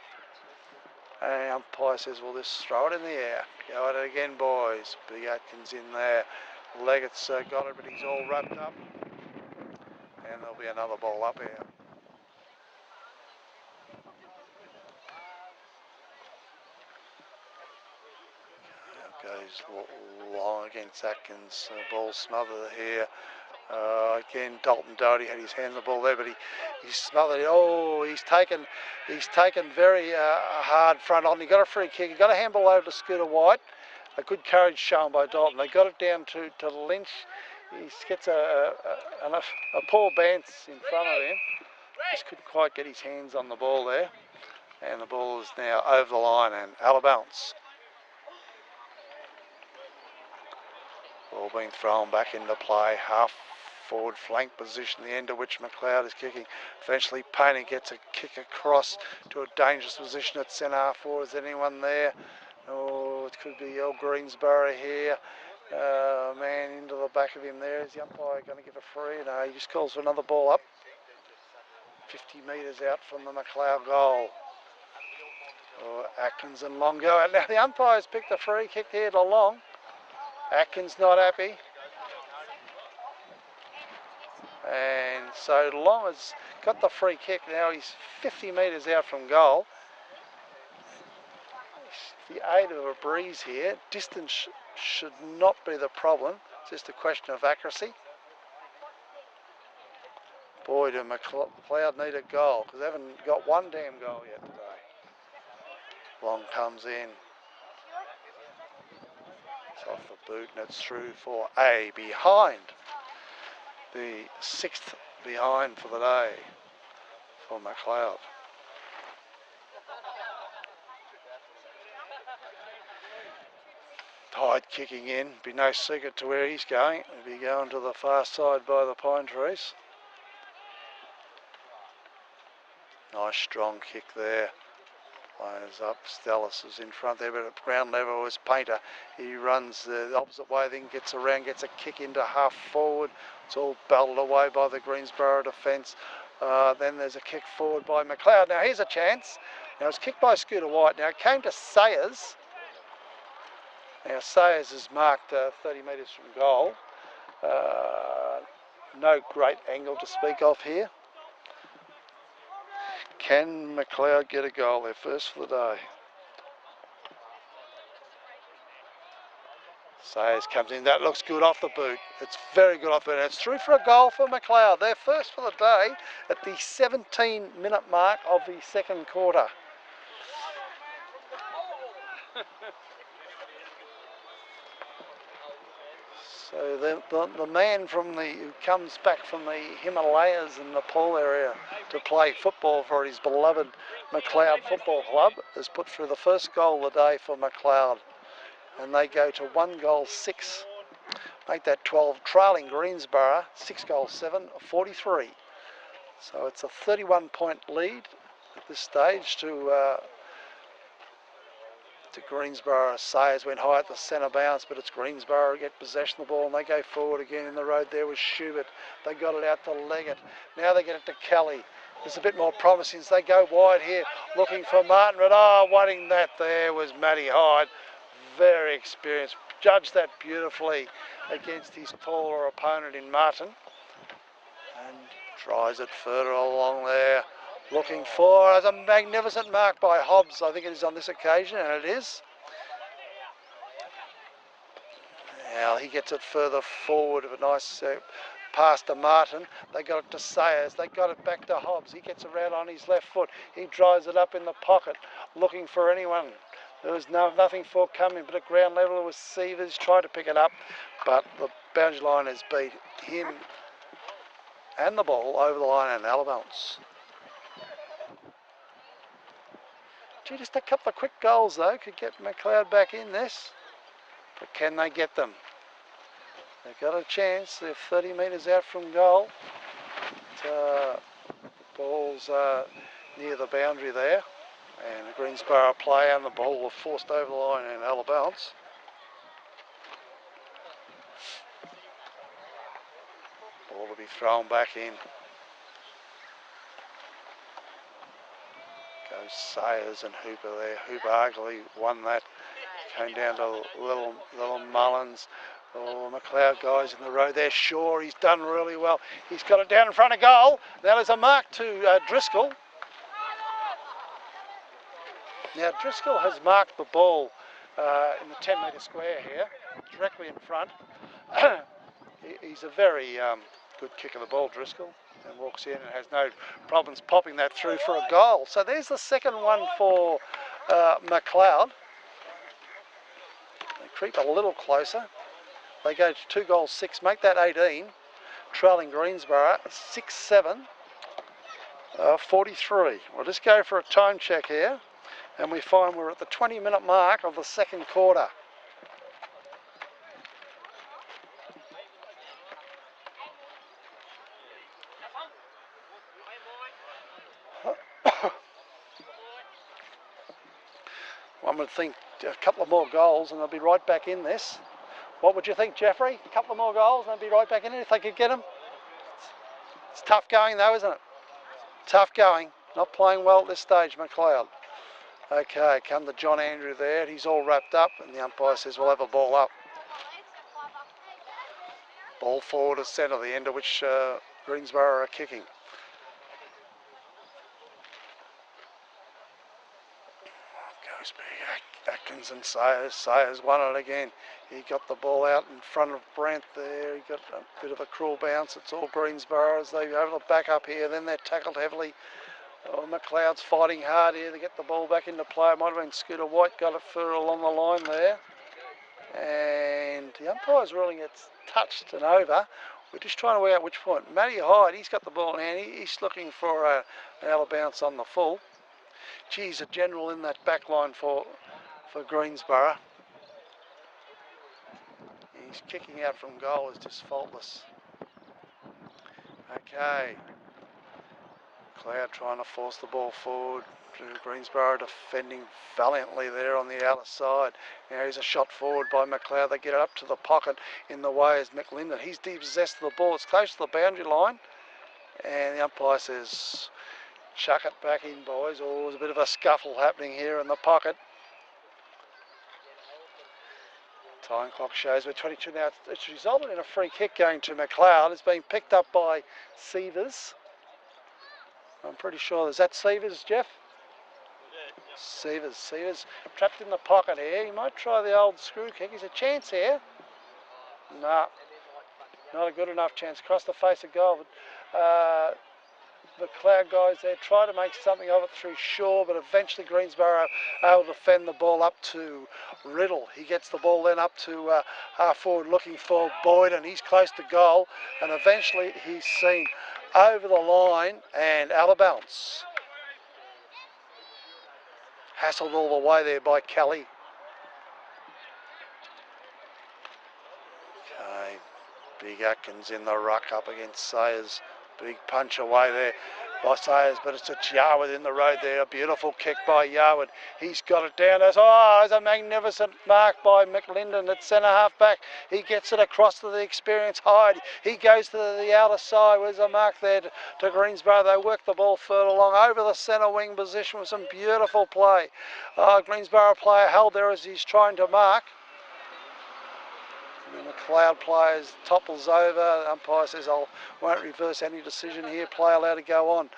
[SPEAKER 1] And umpire says, well, just throw it in the air. Go at it again, boys. Big Atkins in there. Leggett's got it, but he's all wrapped up. And there'll be another ball up here. Goes long against Atkins. Ball smothered here. Again, Dalton Doherty had his hand on the ball there, but he smothered it. Oh, he's taken very hard front on. He got a free kick. He got a handball over to Scooter White. A good courage shown by Dalton. They got it down to Lynch. He gets a poor bounce in front of him. Just couldn't quite get his hands on the ball there. And the ball is now over the line and out of bounds. Ball being thrown back into play. Half forward flank position, the end of which Macleod is kicking. Eventually Painter gets a kick across to a dangerous position at centre half forward. Is anyone there? Oh, it could be Greensborough here. Man into the back of him there. Is the umpire going to give a free? No, he just calls for another ball up. 50 metres out from the Macleod goal. Oh, Atkins and Long go out. Now the umpire's picked a free kick here to Long. Atkins not happy. And so Long has got the free kick. Now he's 50 metres out from goal. The aid of a breeze here. Distance should not be the problem. It's just a question of accuracy. Boy, do Macleod need a goal because they haven't got one damn goal yet today. Long comes in. It's off the boot and it's through for a behind. The 6th behind for the day for Macleod. Hyde kicking in, be no secret to where he's going. He'll be going to the far side by the pine trees. Nice strong kick there. Lines up, Stellis is in front there, but at ground level was Painter. He runs the opposite way, then gets around, gets a kick into half forward. It's all battled away by the Greensborough defence. Then there's a kick forward by Macleod. Now here's a chance. Now it's kicked by Scooter White. Now it came to Sayers. Now Sayers is marked 30 metres from goal. No great angle to speak of here. Can Macleod get a goal? Their first for the day. Sayers comes in. That looks good off the boot. It's very good off the boot. And it's through for a goal for Macleod. Their first for the day at the 17-minute mark of the second quarter. So the man who comes back from the Himalayas in Nepal area to play football for his beloved Macleod Football Club has put through the first goal of the day for Macleod. And they go to 1-6. Make that 12, trailing Greensborough, 6-7, 43. So it's a 31-point lead at this stage to Greensborough. Sayers went high at the centre bounce, but it's Greensborough who get possession of the ball and they go forward again in the road there with Schubert. They got it out to Leggett. Now they get it to Kelly. It's a bit more promising as they go wide here, looking for Martin, but wanting that there was Matty Hyde. Very experienced, judged that beautifully against his taller opponent in Martin. And tries it further along there. Looking for as a magnificent mark by Hobbs. I think it is on this occasion, and it is. Now he gets it further forward. A nice pass to Martin. They got it to Sayers. They got it back to Hobbs. He gets around on his left foot. He drives it up in the pocket, looking for anyone. There was nothing forthcoming, but at ground level it was Sievers trying to pick it up, but the boundary line has beat him and the ball over the line and out of bounds. Gee, just a couple of quick goals though could get Macleod back in this, but can they get them? They've got a chance. They're 30 metres out from goal. Ball's near the boundary there. And the Greensborough player and the ball were forced over the line and out of bounds. Ball to be thrown back in. Goes Sayers and Hooper there. Hooper arguably won that. Came down to little Mullins. Oh, Macleod guys in the road there. Shaw, he's done really well. He's got it down in front of goal. Now there's a mark to Driscoll. Now Driscoll has marked the ball in the 10-metre square here, directly in front. He's a very good kick of the ball, Driscoll, and walks in and has no problems popping that through for a goal. So there's the second one for Macleod. They creep a little closer. They go to 2-6, make that 18, trailing Greensborough 6-7, 43. We'll just go for a time check here. And we find we're at the 20-minute mark of the second quarter. One would think a couple of more goals and they'll be right back in this. What would you think, Jeffrey? A couple of more goals and they'd be right back in it if they could get them. It's tough going though, isn't it? Tough going. Not playing well at this stage, Macleod. Okay, come to John Andrew there. He's all wrapped up and the umpire says we'll have a ball up. Ball forward to centre, the end of which Greensborough are kicking. Goes big, Atkins and Sayers. Sayers won it again. He got the ball out in front of Brent there. He got a bit of a cruel bounce. It's all Greensborough as they able to back up here. Then they're tackled heavily. Oh, Macleod's fighting hard here to get the ball back into play. It might have been Scooter White got it further along the line there. And the umpire's ruling it's touched and over. We're just trying to work out which point. Matty Hyde, he's got the ball in hand. He's looking for an out of bounce on the full. Geez, a general in that back line for Greensborough. He's kicking out from goal is just faultless. Okay. Macleod trying to force the ball forward. Greensborough defending valiantly there on the outer side. Now here's a shot forward by Macleod. They get it up to the pocket in the way as McLinden. He's dispossessed of the ball. It's close to the boundary line. And the umpire says, chuck it back in, boys. Oh, there's a bit of a scuffle happening here in the pocket. Time clock shows we're 22 now. It's resulted in a free kick going to Macleod. It's being picked up by Severs. I'm pretty sure. Is that Severs, Jeff? Severs trapped in the pocket here. He might try the old screw kick. He's a chance here. Nah, not a good enough chance. Across the face of goal. But, the Macleod guys there try to make something of it through Shaw, but eventually Greensborough able to defend the ball up to Riddle. He gets the ball then up to half forward looking for Boyd, and he's close to goal, and eventually he's seen over the line and out of bounds. Hassled all the way there by Kelly. Okay, big Atkins in the ruck up against Sayers. Big punch away there by Sayers, but it's a Yarwood in the road there. A beautiful kick by Yarwood. He's got it down. There's a magnificent mark by McLinden at centre half back. He gets it across to the experienced Hyde. He goes to the outer side. There's a mark there to Greensborough. They work the ball further along over the centre wing position with some beautiful play. Greensborough player held there as he's trying to mark. And the Macleod players topples over. The umpire says, I won't reverse any decision here. Play allowed to go on.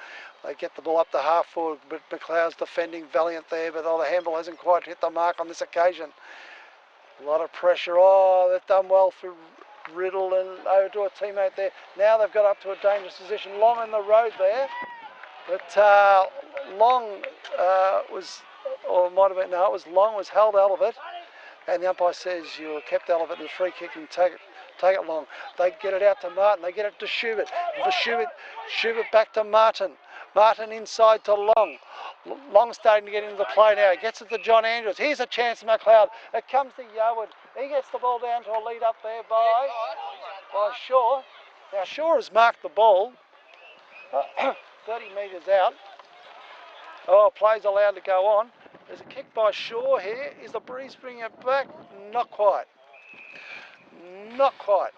[SPEAKER 1] They get the ball up to half forward, but Macleod's defending valiant there, but the handball hasn't quite hit the mark on this occasion. A lot of pressure. Oh, they've done well through Riddle and over to a teammate there. Now they've got up to a dangerous position. Long in the road there. But Long was, or it might have been, no, it was Long was held out of it. And the umpire says you were kept out of it in the free kick and take it long. They get it out to Martin. They get it to Schubert. Schubert back to Martin. Martin inside to Long. Long starting to get into the play now. He gets it to John Andrews. Here's a chance to Macleod. It comes to Yarwood. He gets the ball down to a lead up there by Shaw. Now Shaw has marked the ball 30 metres out. Oh, play's allowed to go on. There's a kick by Shaw here. Is the breeze bringing it back? Not quite. Not quite.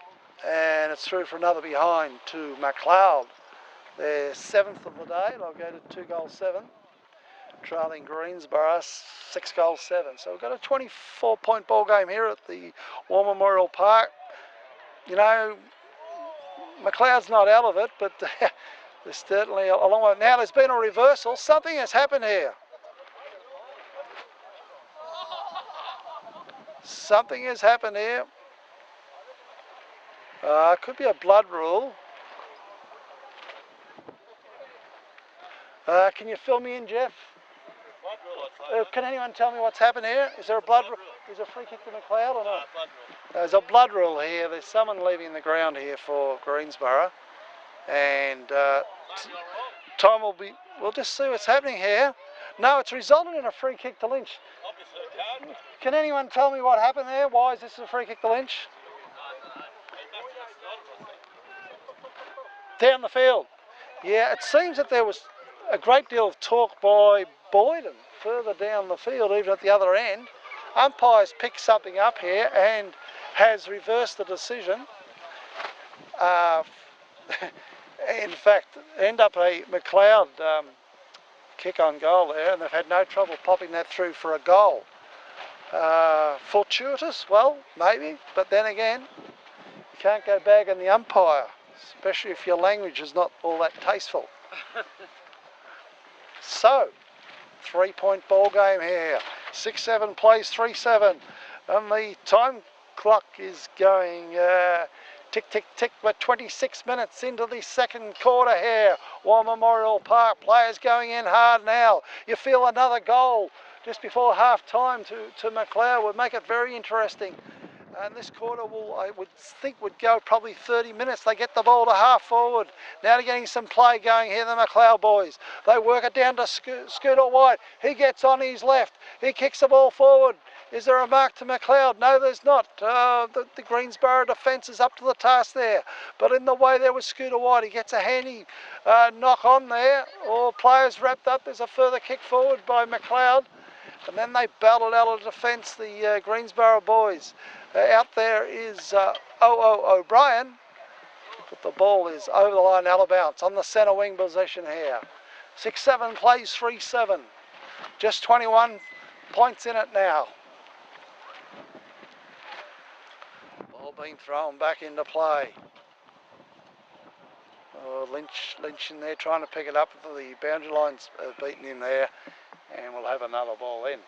[SPEAKER 1] And it's through for another behind to Macleod. Their 7th of the day. They'll go to 2-7. Trailing Greensborough 6-7. So we've got a 24-point ball game here at the War Memorial Park. You know, Macleod's not out of it, but there's certainly a long way. Now there's been a reversal. Something has happened here. Something has happened here. Could be a blood rule. Can you fill me in, Jeff? Can anyone tell me what's happened here? Is there a blood rule? Is there a free kick to Macleod or not? There's a blood rule here. There's someone leaving the ground here for Greensborough. And time will be... We'll just see what's happening here. No, it's resulted in a free kick to Lynch. Can anyone tell me what happened there? Why is this a free kick to Lynch? Down the field. Yeah, it seems that there was a great deal of talk by Boyden further down the field, even at the other end. Umpires picked something up here and has reversed the decision. In fact, end up a Macleod kick on goal there, and they've had no trouble popping that through for a goal. Fortuitous? Well, maybe, but then again, you can't go bagging the umpire, especially if your language is not all that tasteful. So, 3-point ball game here. 6-7 plays 3-7, and the time clock is going tick, tick, tick. We're 26 minutes into the second quarter here. War Memorial Park, players going in hard now. You feel another goal just before half time to Macleod would make it very interesting. And this quarter I would think would go probably 30 minutes. They get the ball to half forward. Now they're getting some play going here, the Macleod boys. They work it down to Scooter White. He gets on his left. He kicks the ball forward. Is there a mark to Macleod? No, there's not. The Greensborough defence is up to the task there. But in the way there was Scooter White. He gets a handy knock on there. All players wrapped up. There's a further kick forward by Macleod. And then they battled out of defence, the Greensborough boys. Out there is O'Brien, but the ball is over the line, out of bounds, on the centre wing position here. 6-7 plays 3-7. Just 21 points in it now. Ball being thrown back into play. Lynch in there trying to pick it up. The boundary line's beaten him there, and we'll have another ball in.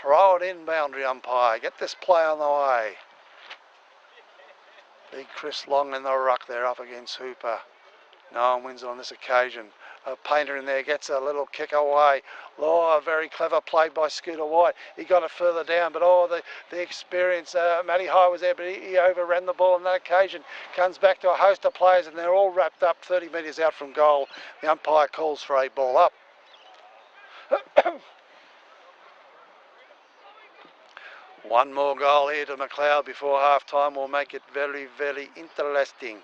[SPEAKER 1] Throw it in, boundary umpire. Get this play on the way. Big Chris Long in the ruck there up against Hooper. No one wins on this occasion. Painter in there gets a little kick away. Oh, a very clever play by Scooter White. He got it further down, but the experience. Matty High was there, but he overran the ball on that occasion. Comes back to a host of players, and they're all wrapped up 30 metres out from goal. The umpire calls for a ball up. One more goal here to Macleod before half time will make it very, very interesting.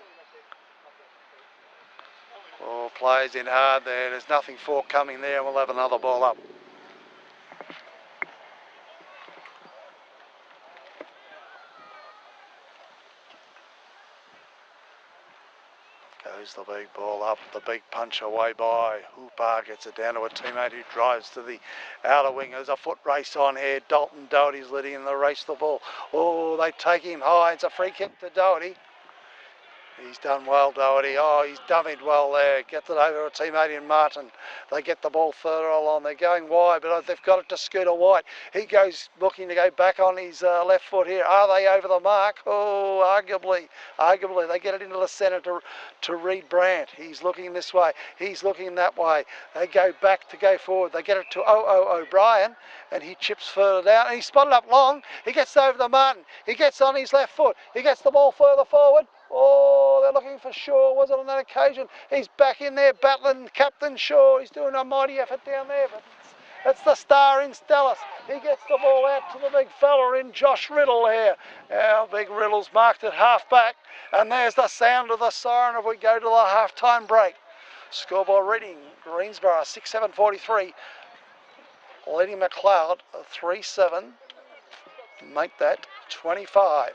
[SPEAKER 1] Oh, players in hard there. There's nothing forthcoming there, and we'll have another ball up. Goes the big ball up, the big punch away by Hooper, gets it down to a teammate who drives to the outer wing. There's a foot race on here. Dalton Doherty's leading in the race to the ball. Oh, they take him high. It's a free kick to Doherty. He's done well, Doherty. Oh, he's dummied well there. Gets it over to a teammate in Martin. They get the ball further along. They're going wide, but they've got it to Scooter White. He goes looking to go back on his left foot here. Are they over the mark? Oh, arguably. They get it into the centre to Reed Brandt. He's looking this way. He's looking that way. They go back to go forward. They get it to O'Brien, and he chips further down. And he's spotted up long. He gets over to Martin. He gets on his left foot. He gets the ball further forward. Oh, they're looking for Shaw, was it on that occasion? He's back in there battling Captain Shaw. He's doing a mighty effort down there, but it's the star in Stellis. He gets the ball out to the big fella in Josh Riddle here. Our big Riddle's marked at half back, and there's the sound of the siren if we go to the half-time break. Scoreboard reading, Greensborough 6-7-43, leading Macleod 3-7, make that 25.